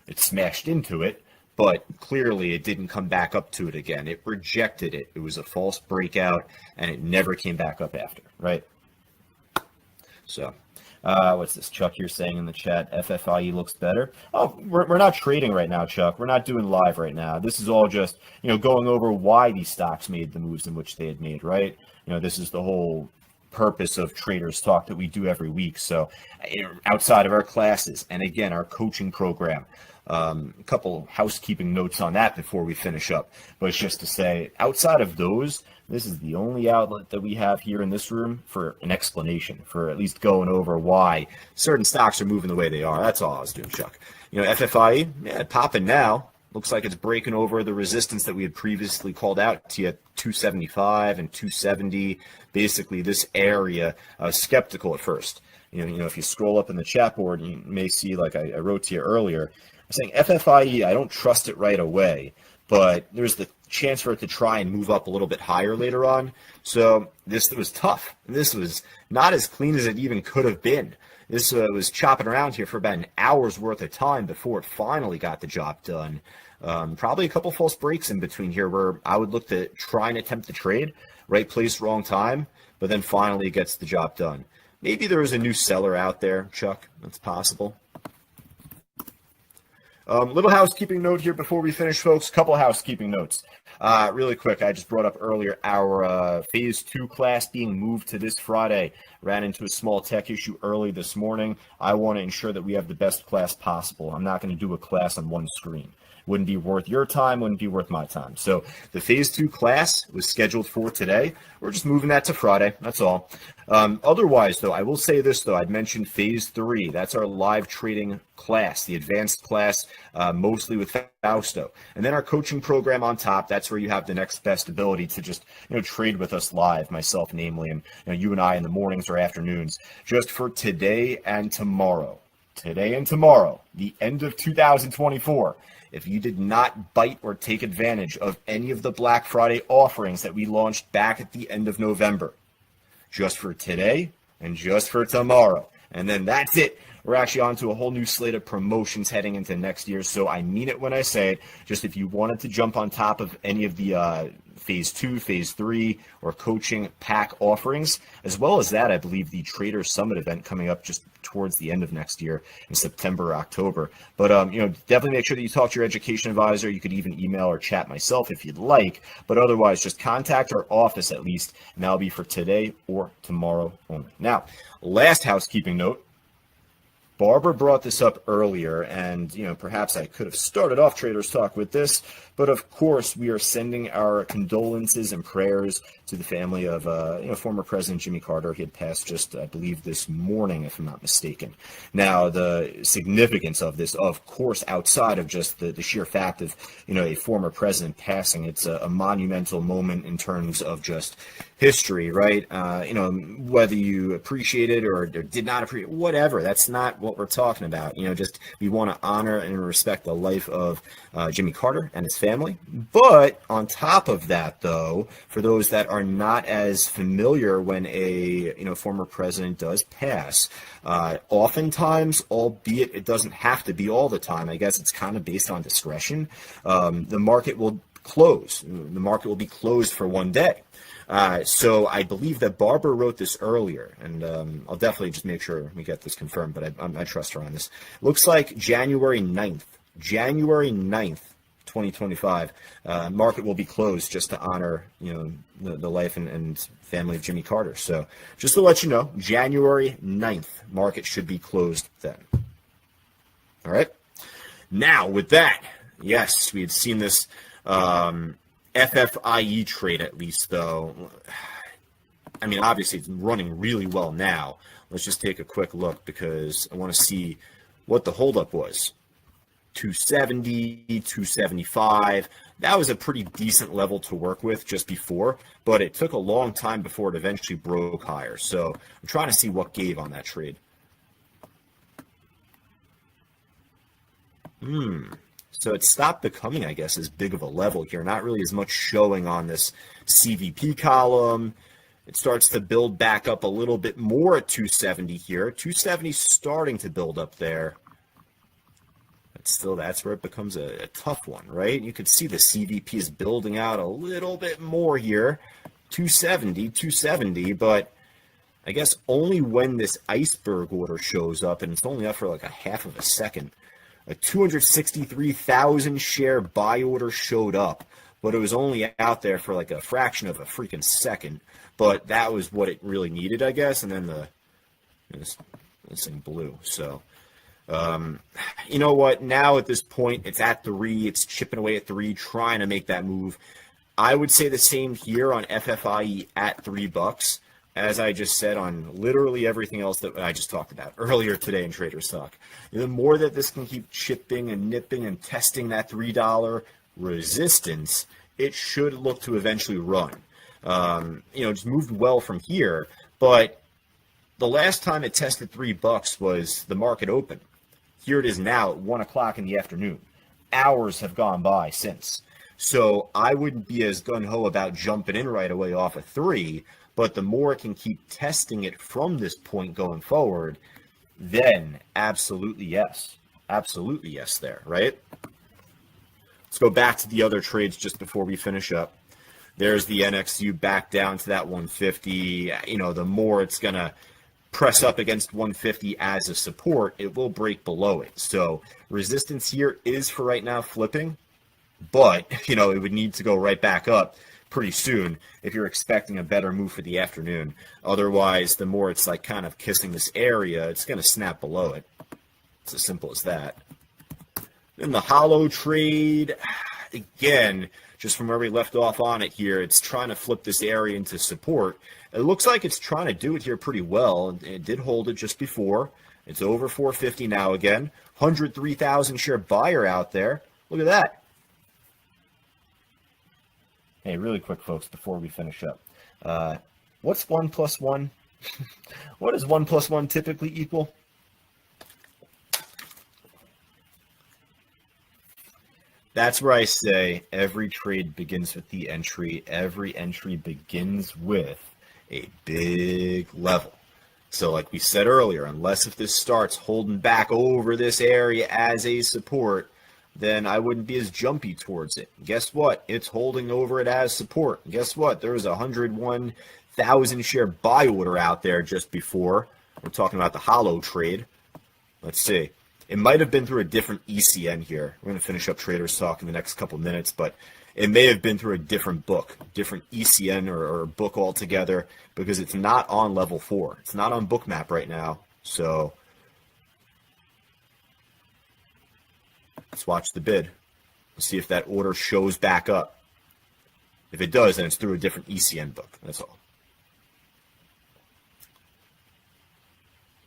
S1: It smashed into it, but clearly it didn't come back up to it again. It rejected it. It was a false breakout, and it never came back up after, right? So... what's this Chuck here saying in the chat? FFIE looks better. Oh, we're not trading right now, Chuck. We're not doing live right now. This is all just, going over why these stocks made the moves in which they had made, right? This is the whole purpose of Traders Talk that we do every week. So outside of our classes and again, our coaching program, a couple housekeeping notes on that before we finish up. But it's just to say, outside of those, this is the only outlet that we have here in this room for an explanation, for at least going over why certain stocks are moving the way they are. That's all I was doing, Chuck. FFIE, popping now. Looks like it's breaking over the resistance that we had previously called out to you at 275 and 270. Basically, this area, I was skeptical at first. If you scroll up in the chat board, you may see, like I wrote to you earlier, I'm saying FFIE, I don't trust it right away, but there's the chance for it to try and move up a little bit higher later on. So this was tough. This was not as clean as it even could have been. This was chopping around here for about an hour's worth of time before it finally got the job done. Probably a couple false breaks in between here where I would look to try and attempt the trade, right place, wrong time, but then finally it gets the job done. Maybe there is a new seller out there, Chuck. That's possible. Little housekeeping note here before we finish, folks. Couple housekeeping notes. Really quick, I just brought up earlier our Phase 2 class being moved to this Friday. Ran into a small tech issue early this morning. I want to ensure that we have the best class possible. I'm not going to do a class on one screen. Wouldn't be worth your time, wouldn't be worth my time. So the Phase 2 class was scheduled for today. We're just moving that to Friday. That's all. Otherwise, though, I will say this, though. I'd mentioned Phase 3. That's our live trading class, the advanced class, mostly with Fausto. And then our coaching program on top, that's where you have the next best ability to just, trade with us live, myself namely, and you and I in the mornings or afternoons, just for today and tomorrow. Today and tomorrow, the end of 2024. If you did not bite or take advantage of any of the Black Friday offerings that we launched back at the end of November, just for today and just for tomorrow, and then that's it. We're actually on to a whole new slate of promotions heading into next year, so I mean it when I say it. Just if you wanted to jump on top of any of the Phase 2, Phase 3, or coaching pack offerings, as well as that, I believe the Trader Summit event coming up just towards the end of next year in September or October. But, definitely make sure that you talk to your education advisor. You could even email or chat myself if you'd like. But otherwise, just contact our office at least, and that'll be for today or tomorrow only. Now, last housekeeping note. Barbara brought this up earlier, and perhaps I could have started off Traders Talk with this, but of course we are sending our condolences and prayers to the family of former President Jimmy Carter. He had passed just, I believe, this morning, if I'm not mistaken. Now, the significance of this, of course, outside of just the sheer fact of a former president passing, it's a monumental moment in terms of just history, right? Whether you appreciate it or did not appreciate it, whatever, that's not what we're talking about. Just we want to honor and respect the life of Jimmy Carter and his family. But on top of that, though, for those that are not as familiar when a former president does pass, oftentimes, albeit it doesn't have to be all the time, I guess it's kind of based on discretion, the market will close. The market will be closed for one day. So I believe that Barbara wrote this earlier, and I'll definitely just make sure we get this confirmed, but I trust her on this. Looks like January 9th, 2025, market will be closed just to honor, the life and family of Jimmy Carter. So just to let you know, January 9th, market should be closed then. All right. Now, with that, yes, we had seen this FFIE trade at least, though. I mean, obviously, it's running really well now. Let's just take a quick look because I want to see what the holdup was. 270, 275. That was a pretty decent level to work with just before, but it took a long time before it eventually broke higher. So I'm trying to see what gave on that trade. So it stopped becoming, I guess, as big of a level here. Not really as much showing on this CVP column. It starts to build back up a little bit more at 270 here. 270 starting to build up there. But still, that's where it becomes a tough one, right? You could see the CVP is building out a little bit more here. 270, but I guess only when this iceberg order shows up, and it's only up for like a half of a second. A 263,000 share buy order showed up, but it was only out there for like a fraction of a freaking second. But that was what it really needed, I guess. And then this thing blew. So, you know what? Now at this point, it's at 3. It's chipping away at 3, trying to make that move. I would say the same here on FFIE at $3. As I just said on literally everything else that I just talked about earlier today in Traders Talk. The more that this can keep chipping and nipping and testing that $3 resistance, it should look to eventually run. Just moved well from here, but the last time it tested $3 was the market open. Here it is now at 1 o'clock in the afternoon. Hours have gone by since. So I wouldn't be as gung-ho about jumping in right away off of 3, but the more it can keep testing it from this point going forward, then absolutely yes. Absolutely yes there, right? Let's go back to the other trades just before we finish up. There's the NXU back down to that 150. The more it's going to press up against 150 as a support, it will break below it. So resistance here is for right now flipping, but it would need to go right back up pretty soon if you're expecting a better move for the afternoon. Otherwise, the more it's like kind of kissing this area, it's going to snap below it. It's as simple as that. Then the HOLO trade, again, just from where we left off on it here, it's trying to flip this area into support. It looks like it's trying to do it here pretty well. It did hold it just before. It's over 450 now again. 103,000 share buyer out there. Look at that. Hey, really quick, folks, before we finish up. What's 1 plus 1? What does 1 plus 1 typically equal? That's where I say every trade begins with the entry. Every entry begins with a big level. So like we said earlier, unless if this starts holding back over this area as a support, then I wouldn't be as jumpy towards it. Guess what? It's holding over it as support. Guess what? There was a 101,000 share buy order out there just before. We're talking about the HOLO trade. Let's see. It might have been through a different ECN here. We're going to finish up Traders Talk in the next couple minutes, but it may have been through a different book, different ECN or book altogether, because it's not on level 4. It's not on Bookmap right now. So let's watch the bid. Let's see if that order shows back up. If it does, then it's through a different ECN book. That's all.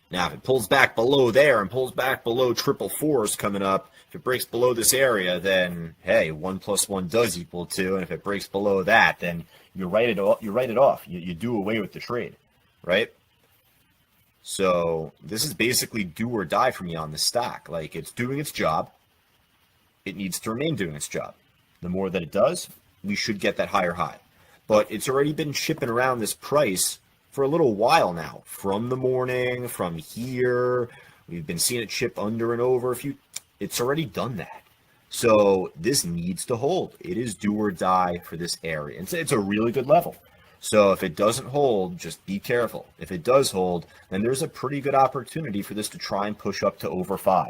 S1: Now, if it pulls back below there and pulls back below 444s coming up, if it breaks below this area, then, hey, 1 plus 1 does equal 2. And if it breaks below that, then you write it off. You do away with the trade, right? So this is basically do or die for me on this stock. Like, it's doing its job. It needs to remain doing its job. The more that it does, we should get that higher high. But it's already been chipping around this price for a little while now, from the morning, from here. We've been seeing it chip under and over. It's already done that. So this needs to hold. It is do or die for this area. It's a really good level. So if it doesn't hold, just be careful. If it does hold, then there's a pretty good opportunity for this to try and push up to over 5.